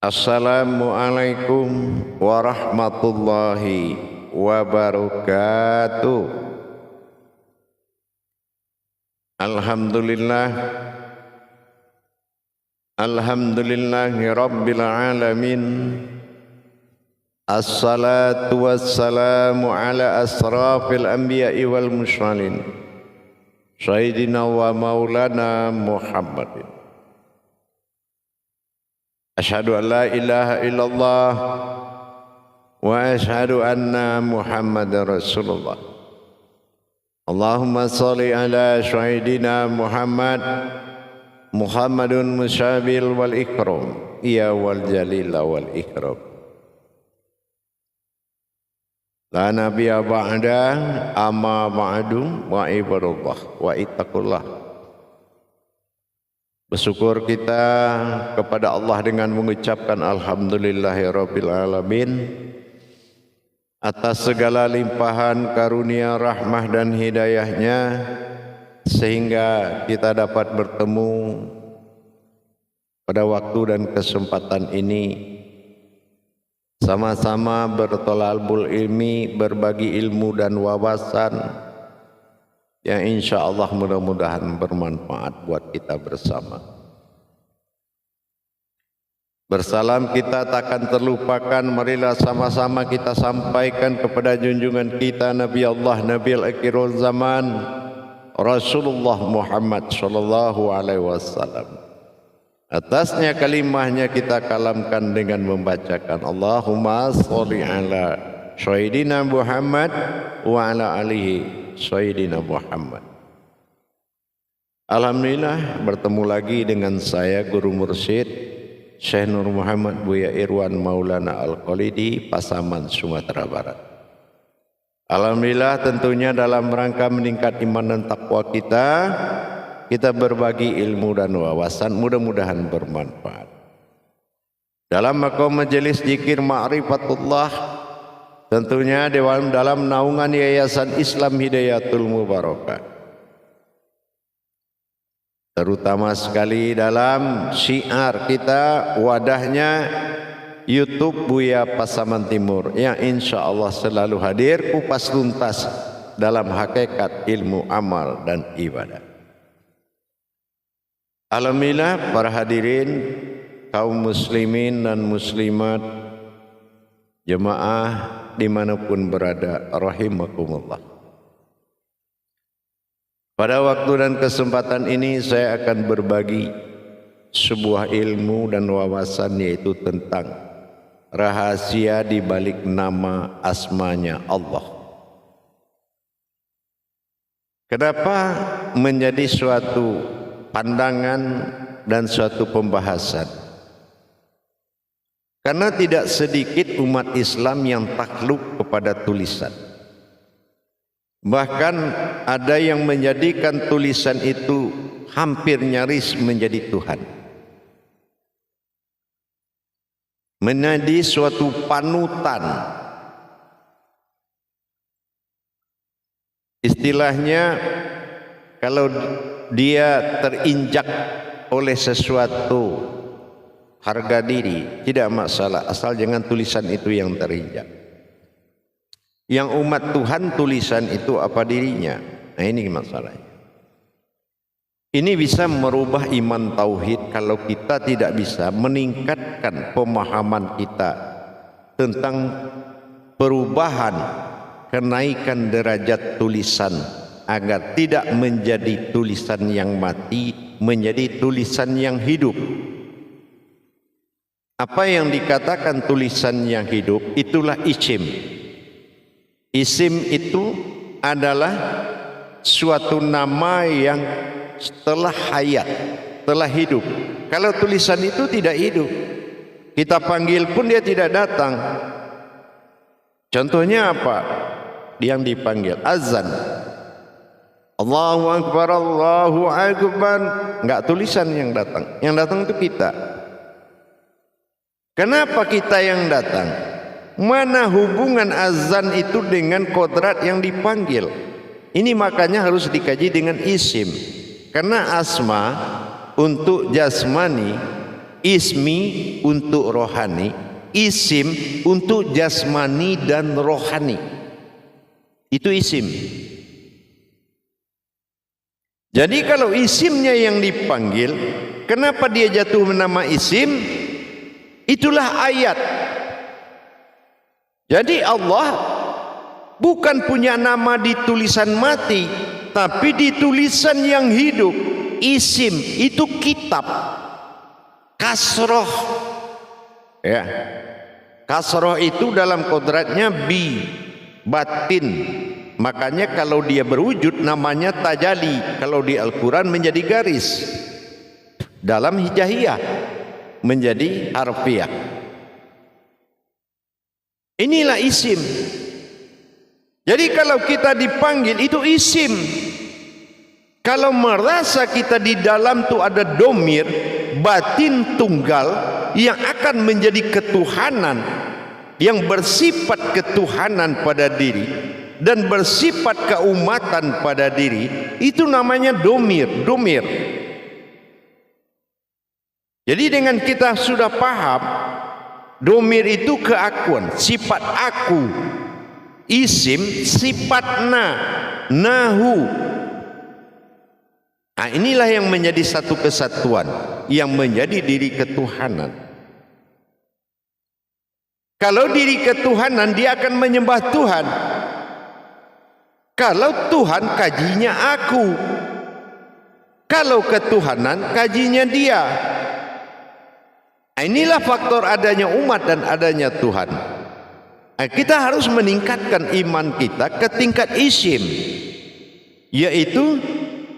Assalamualaikum warahmatullahi wabarakatuh. Alhamdulillahi rabbil alamin. Assalatu wassalamu ala asrafil anbiya'i wal mursalin Sayyidina wa maulana Muhammadin. Asyhadu an la ilaha illallah wa asyhadu anna Muhammadar Rasulullah. Allahumma shalli ala sayyidina Muhammadun musyabil wal ikram ya wal jalil wal ikram. La nabiyya ba'da amma ba'du wa ibadallah wa ittaqullah. Bersyukur kita kepada Allah dengan mengucapkan alhamdulillahirabbil alamin atas segala limpahan karunia, rahmah dan hidayahnya sehingga kita dapat bertemu pada waktu dan kesempatan ini sama-sama bertolabul ilmi, berbagi ilmu dan wawasan yang insya Allah mudah-mudahan bermanfaat buat kita bersama. Bersalam kita takkan terlupakan, marilah sama-sama kita sampaikan kepada junjungan kita Nabi Allah, Nabi al-Akhirul Zaman, Rasulullah Muhammad sallallahu alaihi wasallam. Atasnya kalimahnya kita kalamkan dengan membacakan Allahumma sholli ala sayyidina Muhammad wa ala alihi Sayyidina Muhammad. Alhamdulillah bertemu lagi dengan saya Guru Mursyid Syekh Nur Muhammad Buya Irwan Maulana Al-Khalidi, Pasaman, Sumatera Barat. Alhamdulillah tentunya dalam rangka meningkat iman dan takwa kita berbagi ilmu dan wawasan, mudah-mudahan bermanfaat. Dalam makom majelis zikir ma'rifatullah, tentunya dalam naungan Yayasan Islam Hidayatul Mubarakah, terutama sekali dalam syiar kita, wadahnya YouTube Buya Pasaman Timur yang insya Allah selalu hadir kupas tuntas dalam hakikat ilmu amal dan ibadah. Alhamdulillah para hadirin kaum muslimin dan muslimat, jemaah dimanapun berada, rahimakumullah. Pada waktu dan kesempatan ini saya akan berbagi sebuah ilmu dan wawasan, yaitu tentang rahasia di balik nama asmanya Allah. Kenapa menjadi suatu pandangan dan suatu pembahasan? Karena tidak sedikit umat Islam yang takluk kepada tulisan. Bahkan ada yang menjadikan tulisan itu hampir nyaris menjadi Tuhan. Menjadi suatu panutan. Istilahnya kalau dia terinjak oleh sesuatu harga diri, tidak masalah, asal jangan tulisan itu yang terinjak. Yang umat Tuhan tulisan itu apa dirinya? Nah ini masalahnya. Ini bisa merubah iman tauhid kalau kita tidak bisa meningkatkan pemahaman kita tentang perubahan, kenaikan derajat tulisan agar tidak menjadi tulisan yang mati, menjadi tulisan yang hidup. Apa yang dikatakan tulisan yang hidup itulah isim. Isim itu adalah suatu nama yang setelah hayat, telah hidup. Kalau tulisan itu tidak hidup, kita panggil pun dia tidak datang. Contohnya apa? Yang dipanggil azan, Allahu Akbar, Allahu Akbar, enggak tulisan yang datang. Yang datang itu kita. Kenapa kita yang datang? Mana hubungan azan itu dengan kodrat yang dipanggil? Ini makanya harus dikaji dengan isim. Karena asma untuk jasmani Ismi untuk rohani, isim untuk jasmani dan rohani. Itu isim. Jadi kalau isimnya yang dipanggil, kenapa dia jatuh nama isim? Itulah ayat. Jadi Allah bukan punya nama di tulisan mati, tapi di tulisan yang hidup. Isim itu kitab. Kasroh, ya, kasroh itu dalam kodratnya bi, batin. Makanya kalau dia berwujud namanya tajali. Kalau di Al-Quran menjadi garis. Dalam hijaiyah menjadi harfiah. Inilah isim. Jadi kalau kita dipanggil itu isim. Kalau merasa kita di dalam tu ada domir, batin tunggal yang akan menjadi ketuhanan, yang bersifat ketuhanan pada diri dan bersifat keumatan pada diri, itu namanya domir. Jadi dengan kita sudah paham domir itu keakuan, sifat aku. Isim sifat nahu. Nah, inilah yang menjadi satu kesatuan, yang menjadi diri ketuhanan. Kalau diri ketuhanan, dia akan menyembah Tuhan. Kalau Tuhan, kajinya aku. Kalau ketuhanan, kajinya dia. Nah, inilah faktor adanya umat dan adanya Tuhan. Nah, kita harus meningkatkan iman kita ke tingkat isim, yaitu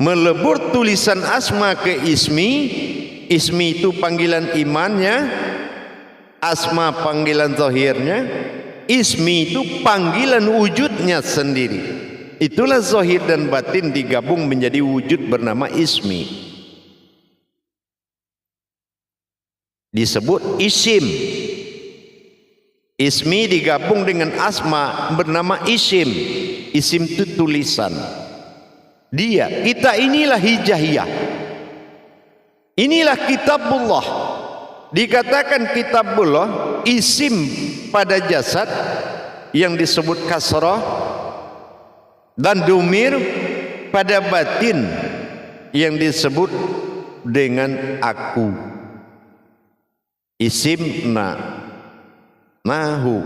melebur tulisan asma ke ismi. Ismi itu panggilan imannya, asma panggilan zahirnya, ismi itu panggilan wujudnya sendiri. Itulah zahir dan batin digabung menjadi wujud bernama ismi. Disebut isim. Ismi digabung dengan asma bernama isim. Isim itu tulisan. Dia, kita inilah hijaiyah. Inilah kitabullah. Dikatakan kitabullah isim pada jasad yang disebut kasrah, dan domir pada batin yang disebut dengan aku. Isim nahu.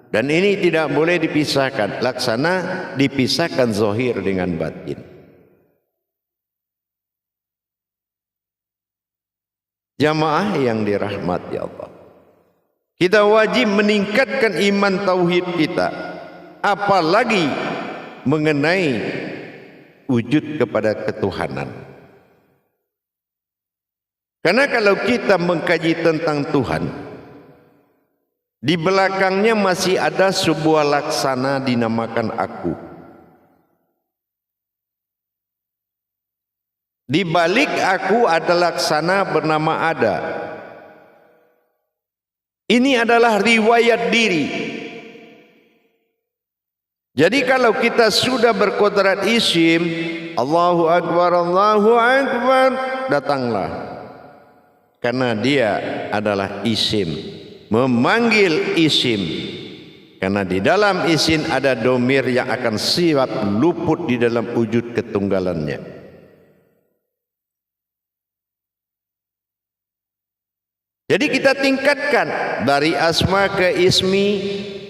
Dan ini tidak boleh dipisahkan. Laksana dipisahkan zahir dengan batin. Jamaah yang dirahmati Allah, kita wajib meningkatkan iman tauhid kita, apalagi mengenai wujud kepada ketuhanan. Karena kalau kita mengkaji tentang Tuhan, di belakangnya masih ada sebuah laksana dinamakan aku. Di balik aku ada laksana bernama ada. Ini adalah riwayat diri. Jadi kalau kita sudah berkodrat isim, Allahu Akbar, datanglah. Karena dia adalah isim, memanggil isim. Karena di dalam isim ada domir yang akan siap luput di dalam wujud ketunggalannya. Jadi kita tingkatkan dari asma ke ismi,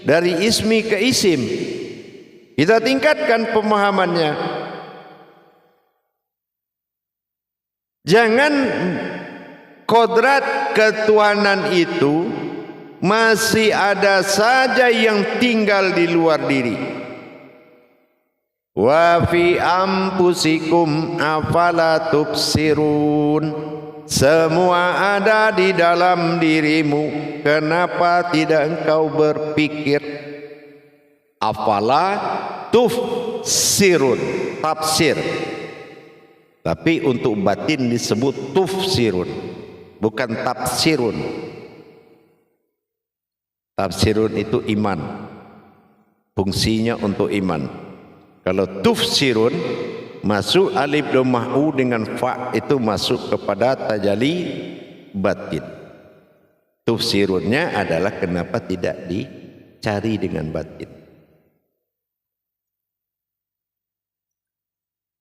dari ismi ke isim. Kita tingkatkan pemahamannya. Jangan kodrat ketuhanan itu masih ada saja yang tinggal di luar diri. Wa fi ampusikum afala tubsirun. Semua ada di dalam dirimu, kenapa tidak engkau berpikir? Afala tufsirun, tafsir. Tapi untuk batin disebut tufsirun, bukan tafsirun. Tafsirun itu iman, fungsinya untuk iman. Kalau tufsirun, masuk alif dhammah u dengan fa, itu masuk kepada tajali batin. Tufsirunnya adalah kenapa tidak dicari dengan batin.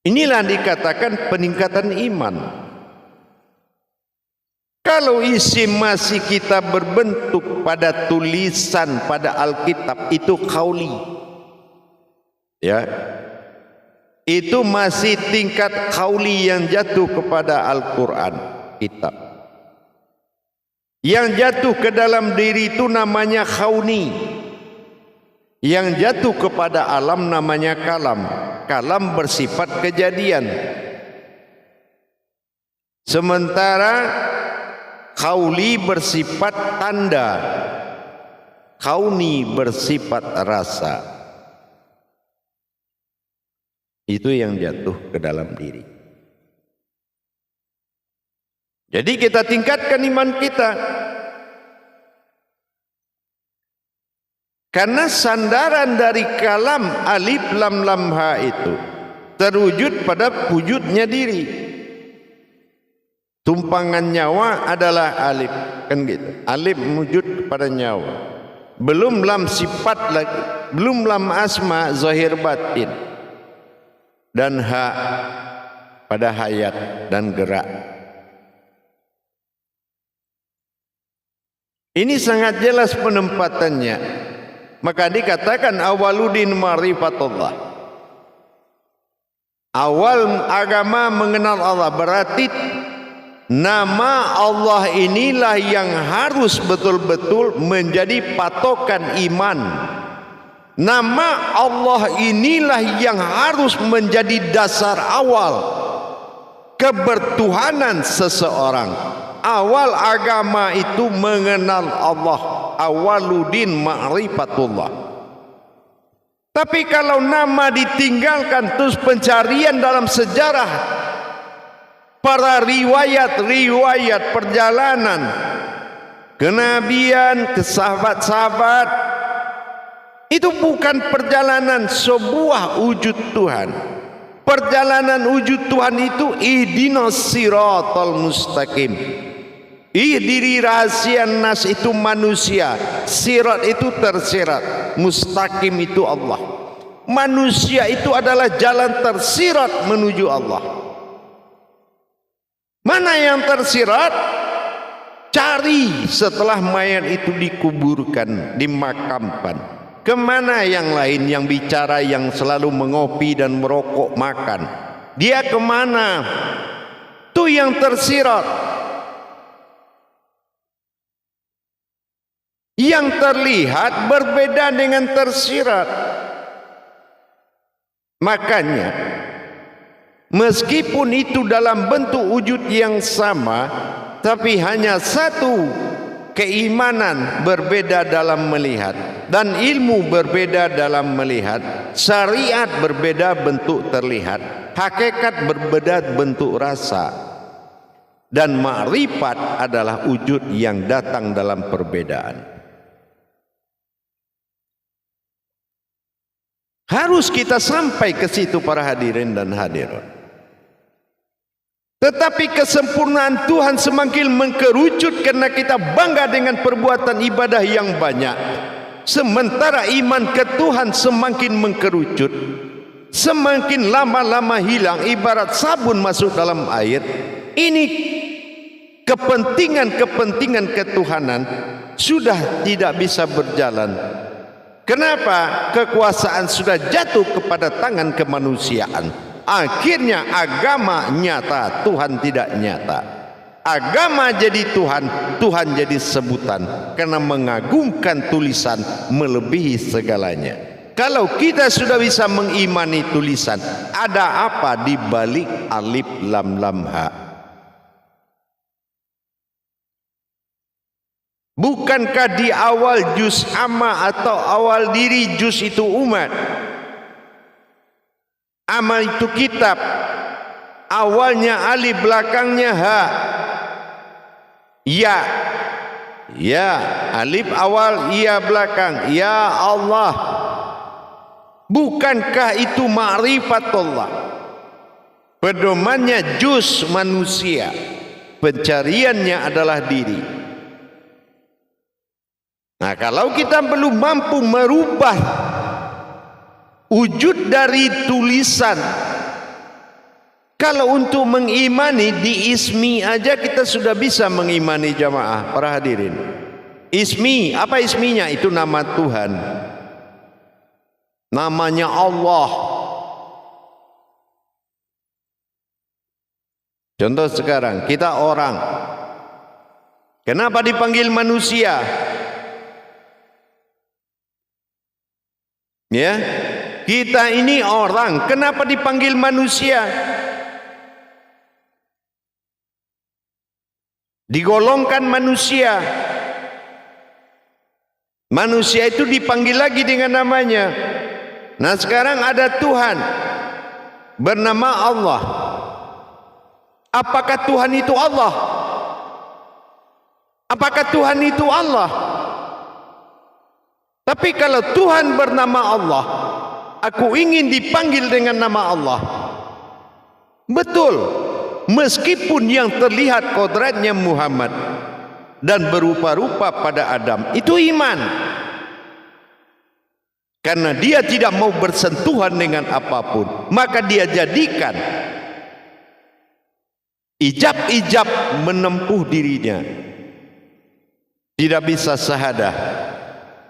Inilah dikatakan peningkatan iman. Kalau isi masih kita berbentuk pada tulisan pada Alkitab itu qauli, ya, itu masih tingkat qauli yang jatuh kepada Al-Quran, kitab. Yang jatuh ke dalam diri itu namanya khauni. Yang jatuh kepada alam namanya kalam. Kalam bersifat kejadian. Sementara qauli bersifat tanda. Kauni bersifat rasa. Itu yang jatuh ke dalam diri. Jadi kita tingkatkan iman kita. Karena sandaran dari kalam alif lam lam ha itu terwujud pada wujudnya diri. Tumpangan nyawa adalah alif, kan gitu. Alif wujud pada nyawa. Belum lam sifat lagi, belum lam asma zahir batin. Dan ha pada hayat dan gerak. Ini sangat jelas penempatannya. Maka dikatakan awaludin ma'rifatullah. Awal agama mengenal Allah, berarti nama Allah inilah yang harus betul-betul menjadi patokan iman. Nama Allah inilah yang harus menjadi dasar awal kebertuhanan seseorang. Awal agama itu mengenal Allah. Awaludin ma'rifatullah. Tapi kalau nama ditinggalkan, terus pencarian dalam sejarah para riwayat-riwayat perjalanan kenabian, ke sahabat-sahabat, itu bukan perjalanan sebuah wujud Tuhan. Perjalanan wujud Tuhan itu ihdinas siratal mustaqim. Diri rahasia nas itu manusia, sirat itu tersirat, mustaqim itu Allah. Manusia itu adalah jalan tersirat menuju Allah. Mana yang tersirat? Cari setelah mayat itu dikuburkan, dimakamkan. Kemana yang lain yang bicara, yang selalu mengopi dan merokok, makan? Dia kemana? Itu yang tersirat. Yang terlihat berbeda dengan tersirat. Makanya meskipun itu dalam bentuk wujud yang sama, tapi hanya satu keimanan berbeda dalam melihat, dan ilmu berbeda dalam melihat, syariat berbeda bentuk terlihat, hakikat berbeda bentuk rasa, dan ma'rifat adalah wujud yang datang dalam perbedaan. Harus kita sampai ke situ para hadirin dan hadirat. Tetapi kesempurnaan Tuhan semakin mengkerucut karena kita bangga dengan perbuatan ibadah yang banyak. Sementara iman ke Tuhan semakin mengkerucut, semakin lama-lama hilang, ibarat sabun masuk dalam air. Ini kepentingan-kepentingan ketuhanan sudah tidak bisa berjalan. Kenapa? Kekuasaan sudah jatuh kepada tangan kemanusiaan. Akhirnya agama nyata, Tuhan tidak nyata. Agama jadi Tuhan, Tuhan jadi sebutan. Karena mengagungkan tulisan melebihi segalanya. Kalau kita sudah bisa mengimani tulisan, ada apa di balik alif lam lam ha? Bukankah di awal juz amma atau awal diri juz itu umat? Amma itu kitab. Awalnya alif, belakangnya ha. Ya. Ya, alif awal, ya belakang. Ya Allah. Bukankah itu ma'rifatullah? Pedomannya juz manusia. pencariannya adalah diri. Nah, kalau kita belum mampu merubah wujud dari tulisan, kalau untuk mengimani di ismi aja kita sudah bisa mengimani jamaah para hadirin. Ismi, apa isminya? Itu nama Tuhan, namanya Allah. Contoh sekarang kita orang, kenapa dipanggil manusia? Ya, kita ini orang, kenapa dipanggil manusia? Digolongkan manusia. Manusia itu dipanggil lagi dengan namanya. Nah, sekarang ada Tuhan bernama Allah. Apakah Tuhan itu Allah? Apakah Tuhan itu Allah? Tapi kalau Tuhan bernama Allah, aku ingin dipanggil dengan nama Allah. Betul, meskipun yang terlihat kodratnya Muhammad dan berupa-rupa pada Adam, itu iman. Karena dia tidak mau bersentuhan dengan apapun, maka dia jadikan ijab-ijab menempuh dirinya. Tidak bisa syahadah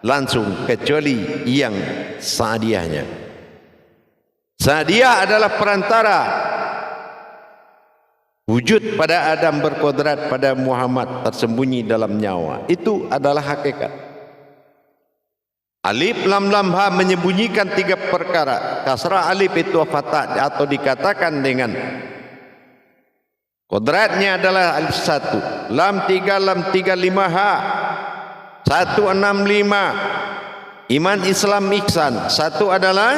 langsung kecuali yang sa'diyahnya. Sa'diyah adalah perantara wujud pada Adam berkodrat pada Muhammad tersembunyi dalam nyawa. Itu adalah hakikat. Alif lam lam ha menyembunyikan tiga perkara. Kasrah alif itu fatah atau dikatakan dengan kodratnya adalah alif 1, lam 3, 5 ha 165. Iman Islam ihsan. 1 adalah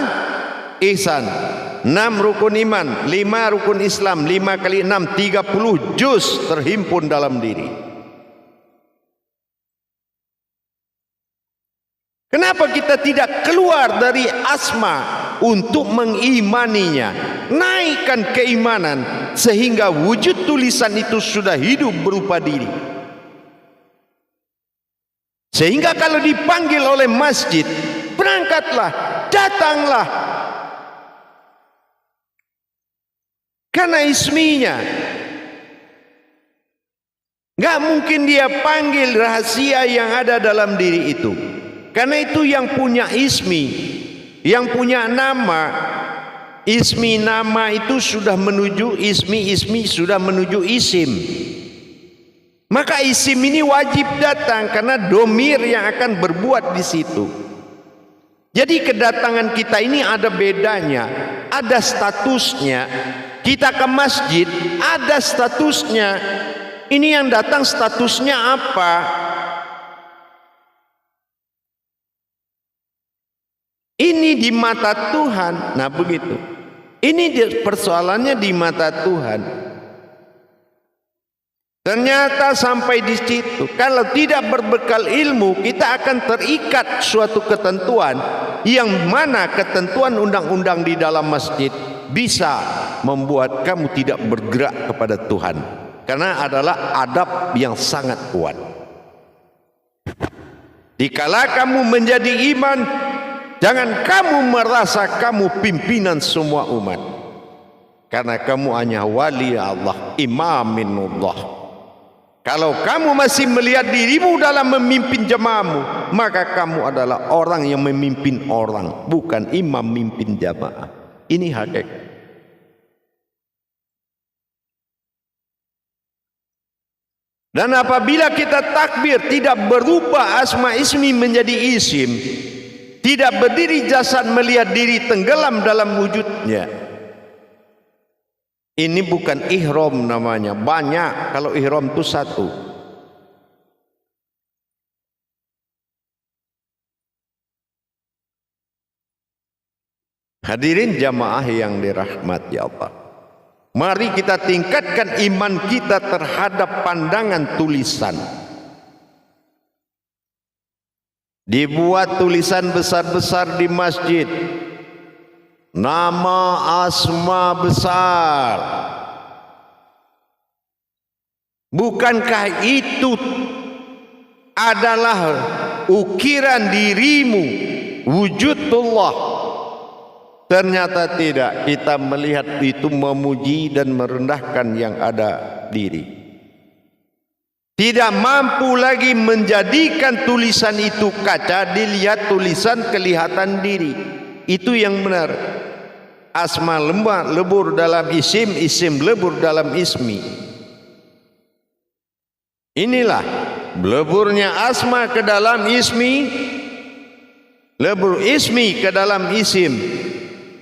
ihsan. 6 rukun iman, 5 rukun Islam, 5 kali 6 30 juz terhimpun dalam diri. Kenapa kita tidak keluar dari asma untuk mengimaninya? Naikkan keimanan sehingga wujud tulisan itu sudah hidup berupa diri. Sehingga kalau dipanggil oleh masjid, berangkatlah, datanglah. Karena isminya. Gak mungkin dia panggil rahasia yang ada dalam diri itu. Karena itu yang punya ismi, yang punya nama. Ismi nama itu sudah menuju ismi, ismi sudah menuju isim. Maka isim ini wajib datang karena domir yang akan berbuat di situ. Jadi kedatangan kita ini ada bedanya, ada statusnya. Kita ke masjid ada statusnya. Ini yang datang statusnya apa? Ini di mata Tuhan. Nah begitu. Ini persoalannya di mata Tuhan. Ternyata sampai di situ, kalau tidak berbekal ilmu, kita akan terikat suatu ketentuan yang mana ketentuan undang-undang di dalam masjid bisa membuat kamu tidak bergerak kepada Tuhan. Karena adalah adab yang sangat kuat. Dikala kamu menjadi iman, jangan kamu merasa kamu pimpinan semua umat. Karena kamu hanya wali Allah, imaminullah. Kalau kamu masih melihat dirimu dalam memimpin jemaahmu, maka kamu adalah orang yang memimpin orang, bukan imam memimpin jamaah. Ini hakikat. Dan apabila kita takbir tidak berubah asma ismi menjadi isim, tidak berdiri jasad melihat diri tenggelam dalam wujudnya, ini bukan ihram namanya, banyak. Kalau ihram itu satu. Hadirin jamaah yang dirahmati Allah, mari kita tingkatkan iman kita terhadap pandangan tulisan. Dibuat tulisan besar-besar di masjid, nama asma besar. Bukankah itu adalah ukiran dirimu, wujudullah? Ternyata tidak, kita melihat itu memuji dan merendahkan yang ada diri. Tidak mampu lagi menjadikan tulisan itu kaca, dilihat tulisan kelihatan diri. Itu yang benar. Asma lebur dalam isim, isim lebur dalam ismi. Inilah leburnya asma ke dalam ismi, lebur ismi ke dalam isim.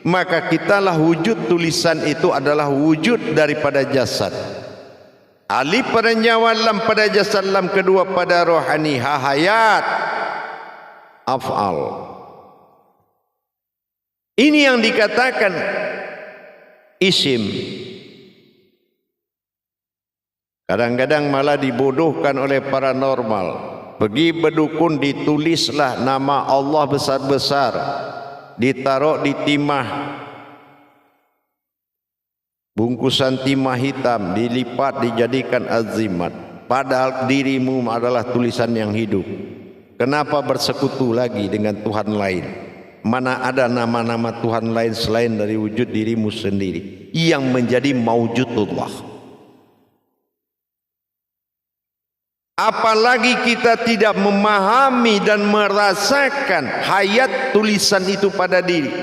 Maka kitalah wujud tulisan itu adalah wujud daripada jasad. Alif pada nyawa, lam pada jasad, lam kedua pada rohani, hayat, af'al. Ini yang dikatakan isim. Kadang-kadang malah dibodohkan oleh paranormal. Pergi berdukun, ditulislah nama Allah besar-besar, ditaruh di timah, bungkusan timah hitam, dilipat, dijadikan azimat. Padahal dirimu adalah tulisan yang hidup. Kenapa bersekutu lagi dengan Tuhan lain? Mana ada nama-nama Tuhan lain selain dari wujud dirimu sendiri yang menjadi maujudullah. Apalagi kita tidak memahami dan merasakan hayat tulisan itu pada diri.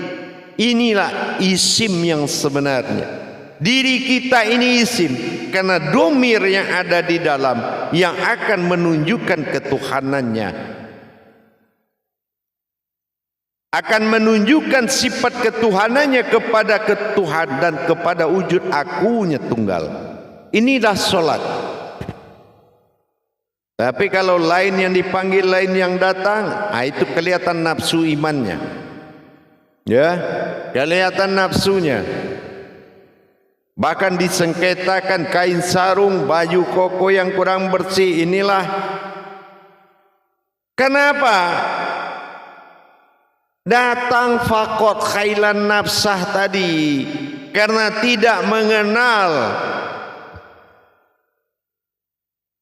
Inilah isim yang sebenarnya. Diri kita ini isim karena domir yang ada di dalam yang akan menunjukkan ketuhanannya, akan menunjukkan sifat ketuhanannya kepada ketuhan dan kepada wujud akunya tunggal. Inilah solat. Tapi kalau lain yang dipanggil, lain yang datang, itu kelihatan nafsu imannya. Ya, kelihatan nafsunya. Bahkan disengketakan kain sarung, baju koko yang kurang bersih. Inilah kenapa datang fakot khailan nafsah tadi, karena tidak mengenal,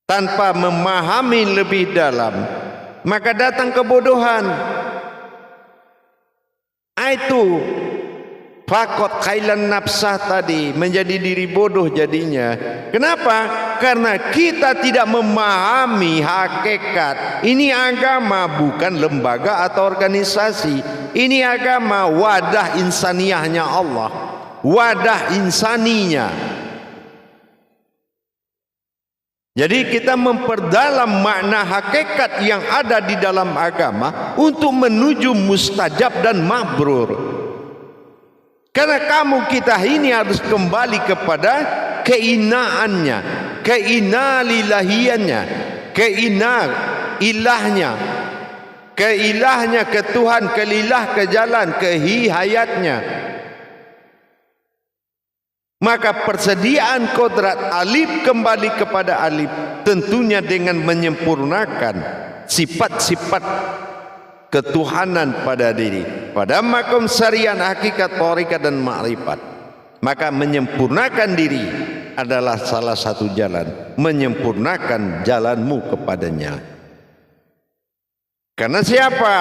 tanpa memahami lebih dalam, maka datang kebodohan. Itu fakot khailan nafsah tadi, menjadi diri bodoh jadinya. Kenapa? Karena kita tidak memahami hakikat. Ini agama bukan lembaga atau organisasi. Ini agama, wadah insaniyahnya Allah, wadah insaninya. Jadi kita memperdalam makna hakikat yang ada di dalam agama untuk menuju mustajab dan mabrur. Karena kamu kita ini harus kembali kepada keinaannya, keinalilahiannya, keinailahnya, keilahnya, ke Tuhan, kelilah, ke jalan, ke hihayatnya. Maka persediaan kodrat alif kembali kepada alif, tentunya dengan menyempurnakan sifat-sifat ketuhanan pada diri, pada makom syariat, hakikat, thariqah dan ma'rifat. Maka menyempurnakan diri adalah salah satu jalan, menyempurnakan jalanmu kepadanya. Karena siapa?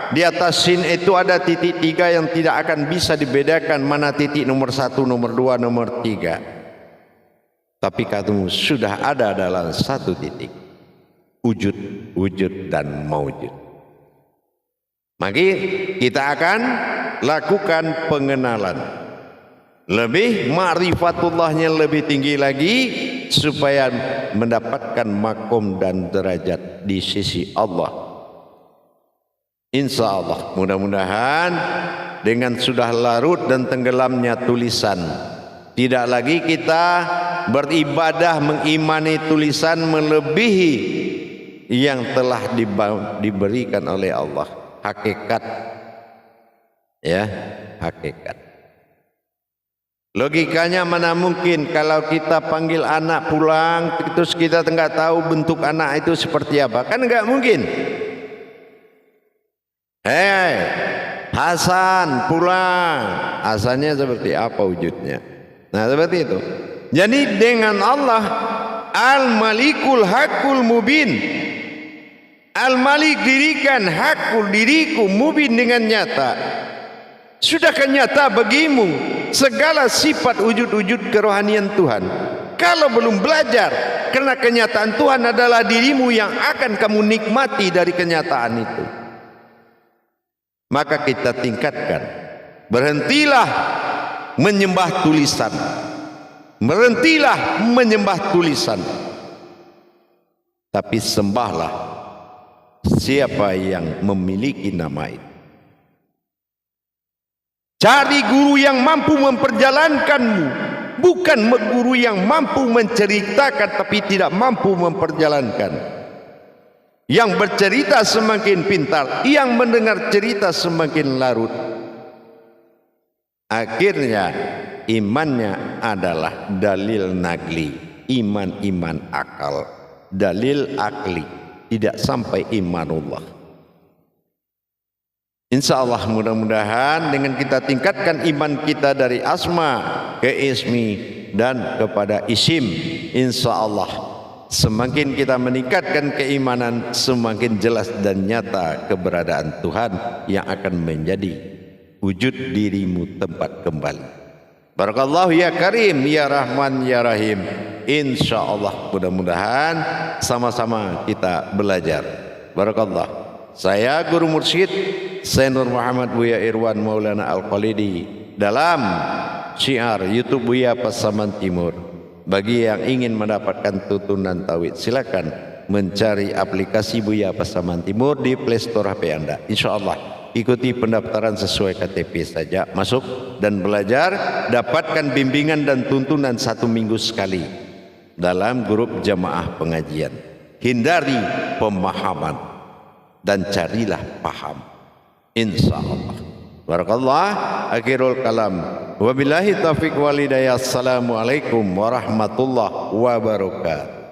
Di atas sin itu ada titik 3 yang tidak akan bisa dibedakan mana titik nomor 1, nomor 2, nomor 3. Tapi kamu sudah ada dalam satu titik, wujud, wujud dan maujud. Maka kita akan lakukan pengenalan, lebih ma'rifatullahnya lebih tinggi lagi, supaya mendapatkan makom dan derajat di sisi Allah. Insya Allah, mudah-mudahan dengan sudah larut dan tenggelamnya tulisan, tidak lagi kita beribadah mengimani tulisan melebihi yang telah diberikan oleh Allah. Hakikat, ya, hakikat. Logikanya mana mungkin kalau kita panggil anak pulang, terus kita enggak tahu bentuk anak itu seperti apa? Kan enggak mungkin. Hei Hasan pulang, Hasannya seperti apa wujudnya? Nah seperti itu. Jadi dengan Allah Al-Malikul Hakul Mubin. Al-Malik dirikan, Hakul diriku, Mubin dengan nyata. Sudahkah nyata bagimu segala sifat wujud-wujud kerohanian Tuhan? Kalau belum belajar, karena kenyataan Tuhan adalah dirimu yang akan kamu nikmati dari kenyataan itu. Maka kita tingkatkan. Berhentilah menyembah tulisan. Berhentilah menyembah tulisan. Tapi sembahlah siapa yang memiliki nama itu. Cari guru yang mampu memperjalankanmu, bukan guru yang mampu menceritakan tapi tidak mampu memperjalankan. Yang bercerita semakin pintar, yang mendengar cerita semakin larut. Akhirnya imannya adalah dalil nagli, iman akal, dalil akli, tidak sampai imanullah. Insya Allah mudah-mudahan dengan kita tingkatkan iman kita dari asma ke ismi dan kepada isim, insya Allah semakin kita meningkatkan keimanan, semakin jelas dan nyata keberadaan Tuhan yang akan menjadi wujud dirimu tempat kembali. Barakallahu ya Karim, ya Rahman, ya Rahim. Insya Allah mudah-mudahan sama-sama kita belajar. Barakallah. Saya Guru Mursyid Syekh Nur Muhammad Buya Irwan Maulana Al-Khalidi dalam syiar YouTube Buya Pasaman Timur. Bagi yang ingin mendapatkan tuntunan tauhid, silakan mencari aplikasi Buya Pasaman Timur di Play Store HP Anda. Insya Allah ikuti pendaftaran sesuai KTP saja, masuk dan belajar, dapatkan bimbingan dan tuntunan 1 minggu sekali dalam grup jamaah pengajian. Hindari pemahaman dan carilah paham, insya Allah. Barakallah. Akhirul kalam. Wabillahi taufiq walhidayah. Assalamualaikum warahmatullahi wabarakatuh.